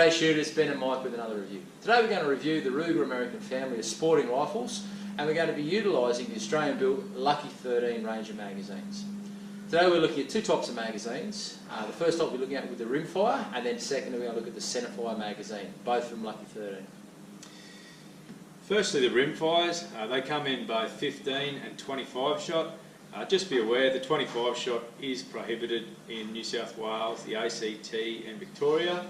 G'day shooters, Ben and Mike with another review. Today we're going to review the Ruger American family of sporting rifles, and we're going to be utilising the Australian-built Lucky 13 range of magazines. Today we're looking at two types of magazines. The first type we're looking at with the Rimfire, and then secondly we're going to look at the Centerfire magazine, both from Lucky 13. Firstly, the Rimfires, they come in both 15 and 25 shot. Just be aware the 25 shot is prohibited in New South Wales, the ACT and Victoria.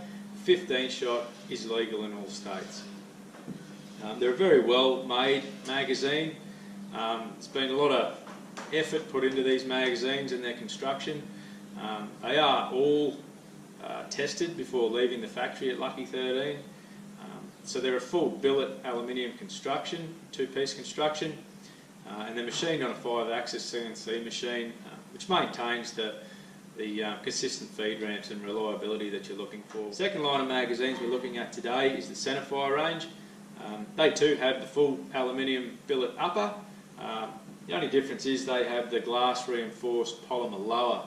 15 shot is legal in all states. They're a very well made magazine. It's been a lot of effort put into these magazines and their construction. They are all tested before leaving the factory at Lucky 13. So they're a full billet aluminium construction, two-piece construction, and they're machined on a 5-axis CNC machine, which maintains the consistent feed ramps and reliability that you're looking for. Second line of magazines we're looking at today is the Centerfire range. They too have the full aluminium billet upper. The only difference is they have the glass reinforced polymer lower,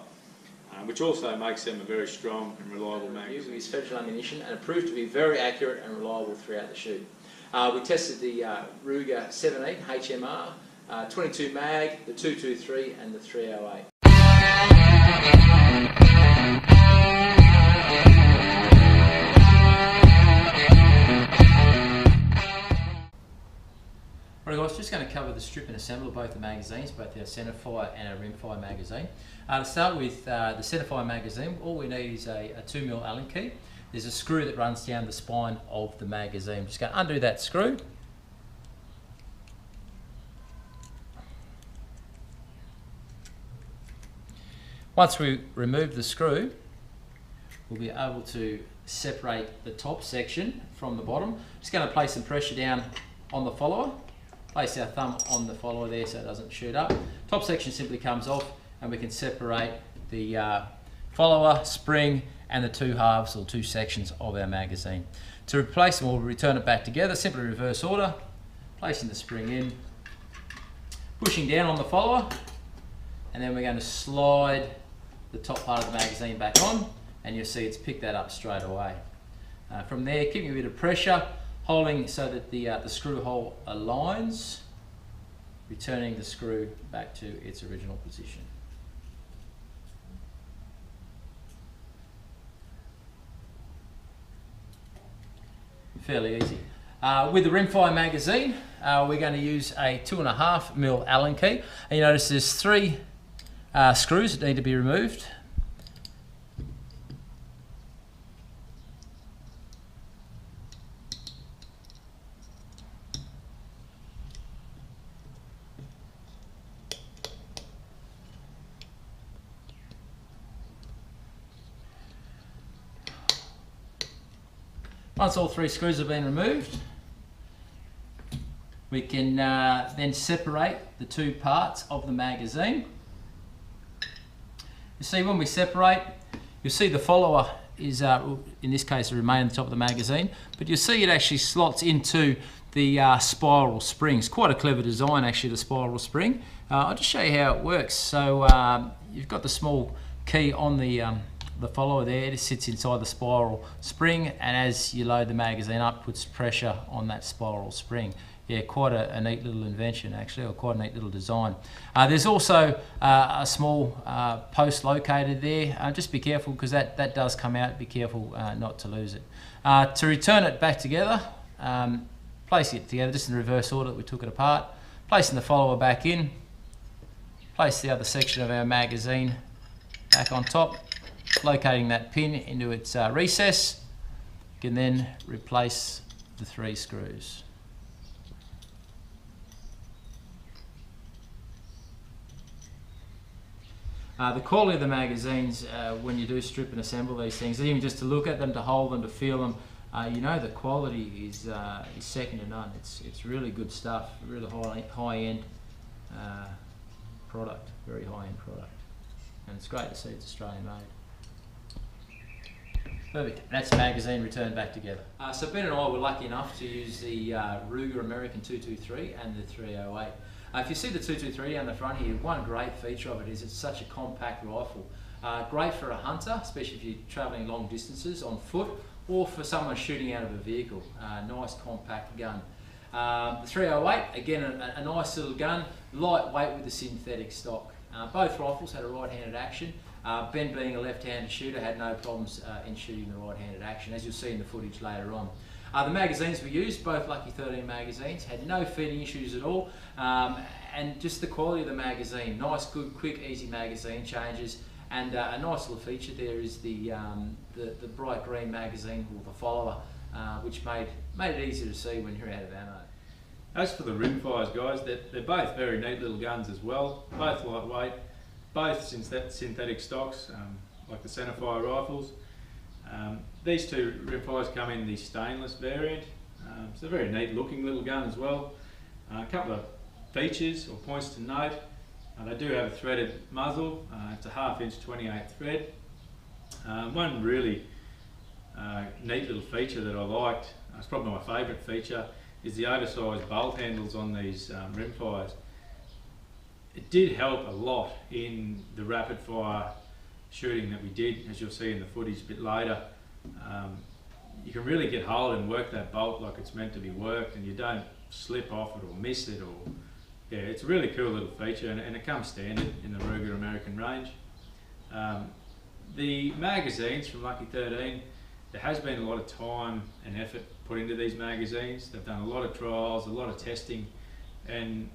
which also makes them a very strong and reliable magazine. We used federal ammunition and it proved to be very accurate and reliable throughout the shoot. We tested the Ruger 17 HMR, 22 mag, the 223 and the 308. Right guys, just going to cover the strip and assemble of both the magazines, both our Centerfire and our Rimfire magazine. To start with the Centerfire magazine, all we need is a 2mm Allen key. There's a screw that runs down the spine of the magazine. I'm just going to undo that screw. Once we remove the screw, we'll be able to separate the top section from the bottom. Just going to place some pressure down on the follower. Place our thumb on the follower there so it doesn't shoot up. Top section simply comes off and we can separate the follower, spring and the two halves or two sections of our magazine. To replace them, we'll return it back together, simply reverse order, placing the spring in, pushing down on the follower, and then we're going to slide the top part of the magazine back on, and you'll see it's picked that up straight away. From there, keeping a bit of pressure, holding so that the screw hole aligns, returning the screw back to its original position. Fairly easy. With the Rimfire magazine, we're going to use a 2.5mm Allen key, and you notice there's 3 screws that need to be removed. Once all 3 screws have been removed, we can then separate the 2 parts of the magazine. You see, when we separate, you'll see the follower is, in this case, will remain on the top of the magazine, but you'll see it actually slots into the spiral springs. Quite a clever design, actually, the spiral spring. I'll just show you how it works. So you've got the small key on the follower there. It sits inside the spiral spring, and as you load the magazine up, puts pressure on that spiral spring. Yeah, quite a neat little invention actually, or quite a neat little design. There's also a small post located there. Just be careful because that does come out. Be careful not to lose it. To return it back together, placing it together just in reverse order that we took it apart, placing the follower back in, place the other section of our magazine back on top, locating that pin into its recess. You can then replace the 3 screws. The quality of the magazines, when you do strip and assemble these things, even just to look at them, to hold them, to feel them, you know the quality is second to none. It's really good stuff, really high-end product, very high-end product. And it's great to see it's Australian made. Perfect. That's the magazine returned back together. So Ben and I were lucky enough to use the Ruger American 223 and the 308. If you see the 223 on the front here, one great feature of it is it's such a compact rifle. Great for a hunter, especially if you're travelling long distances on foot, or for someone shooting out of a vehicle. Nice compact gun. The 308, again a nice little gun, lightweight with the synthetic stock. Both rifles had a right-handed action. Ben, being a left-handed shooter, had no problems in shooting the right-handed action, as you'll see in the footage later on. The magazines we used, both Lucky 13 magazines, had no feeding issues at all, and just the quality of the magazine, nice, good, quick, easy magazine changes, and a nice little feature there is the bright green magazine, or the follower, which made it easier to see when you're out of ammo. As for the Rimfires, guys, they're both very neat little guns as well, both lightweight, both synthetic stocks, like the centerfire rifles. These two Rimfires come in the stainless variant. It's a very neat looking little gun as well. A couple of features or points to note. They do have a threaded muzzle. It's a 1/2 inch 28 thread. One really neat little feature that I liked, it's probably my favourite feature, is the oversized bolt handles on these Rimfires. It did help a lot in the rapid fire shooting that we did, as you'll see in the footage a bit later. You can really get hold and work that bolt like it's meant to be worked, and you don't slip off it or miss it, or yeah, it's a really cool little feature, and it comes standard in the Ruger American range. The magazines from Lucky 13, there has been a lot of time and effort put into these magazines. They've done a lot of trials, a lot of testing, and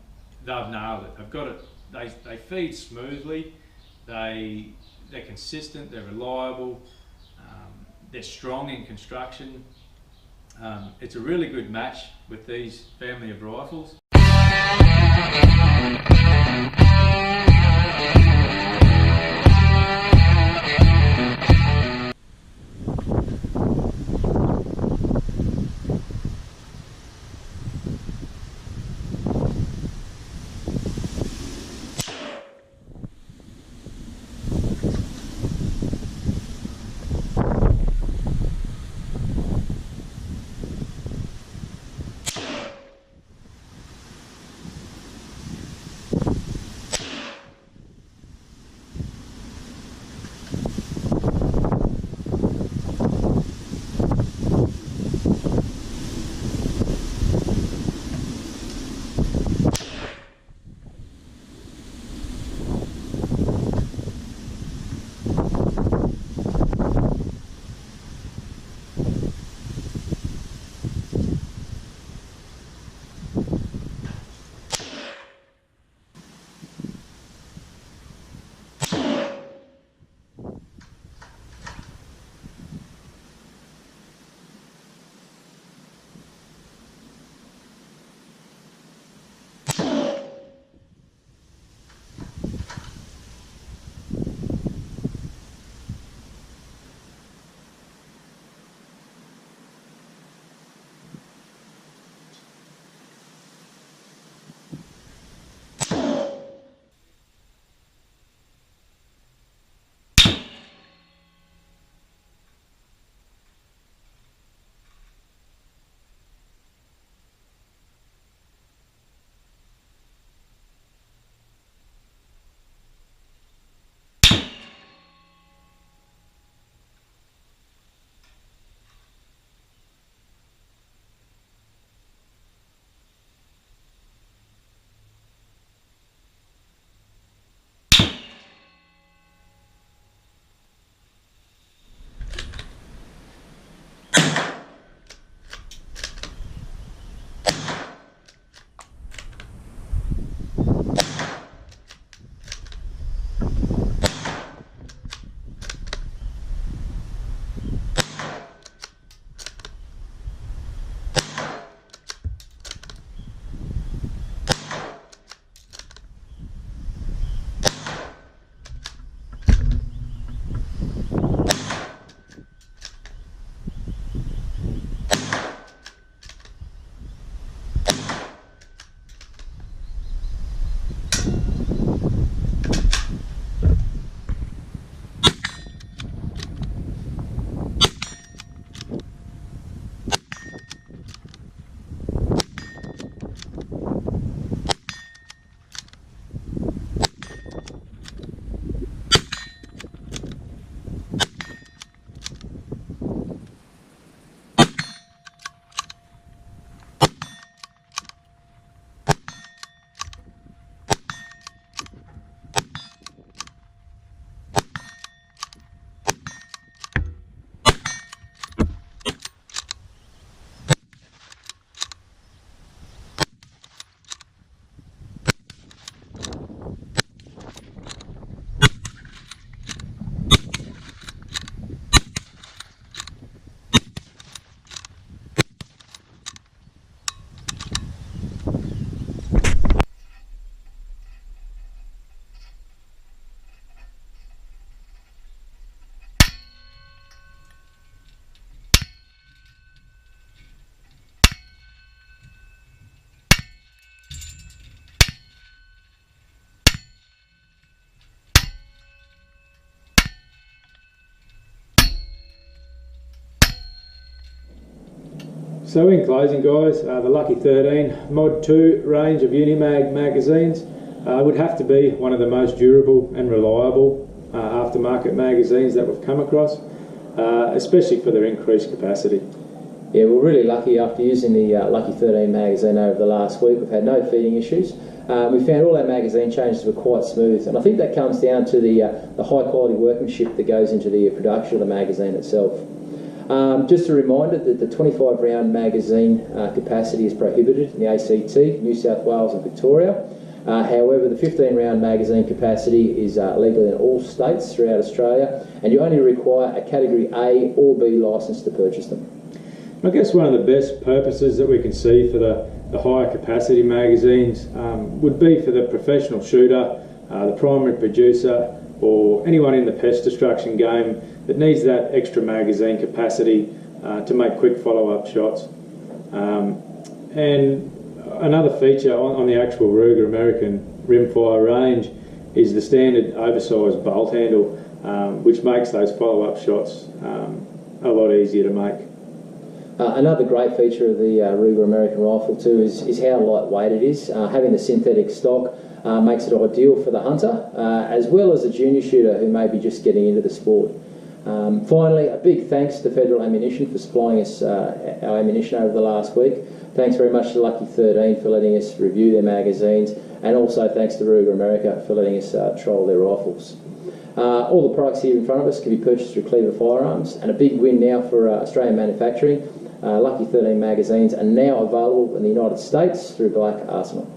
they've nailed it. They've got it. They feed smoothly. They're consistent. They're reliable. They're strong in construction. It's a really good match with these family of rifles. So in closing, guys, the Lucky 13 Mod 2 range of Unimag magazines would have to be one of the most durable and reliable aftermarket magazines that we've come across, especially for their increased capacity. Yeah, we're really lucky after using the Lucky 13 magazine over the last week. We've had no feeding issues. We found all our magazine changes were quite smooth, and I think that comes down to the high quality workmanship that goes into the production of the magazine itself. Just a reminder that the 25 round magazine capacity is prohibited in the ACT, New South Wales and Victoria. However, the 15 round magazine capacity is legal in all states throughout Australia, and you only require a category A or B licence to purchase them. I guess one of the best purposes that we can see for the higher capacity magazines would be for the professional shooter, the primary producer, or anyone in the pest destruction game that needs that extra magazine capacity to make quick follow-up shots. And another feature on the actual Ruger American Rimfire range is the standard oversized bolt handle, which makes those follow-up shots a lot easier to make. Another great feature of the Ruger American rifle too is how lightweight it is. Having the synthetic stock makes it ideal for the hunter, as well as the junior shooter who may be just getting into the sport. Finally, a big thanks to Federal Ammunition for supplying us our ammunition over the last week. Thanks very much to Lucky 13 for letting us review their magazines, and also thanks to Ruger America for letting us trial their rifles. All the products here in front of us can be purchased through Cleaver Firearms, and a big win now for Australian manufacturing. Lucky 13 magazines are now available in the United States through Black Arsenal.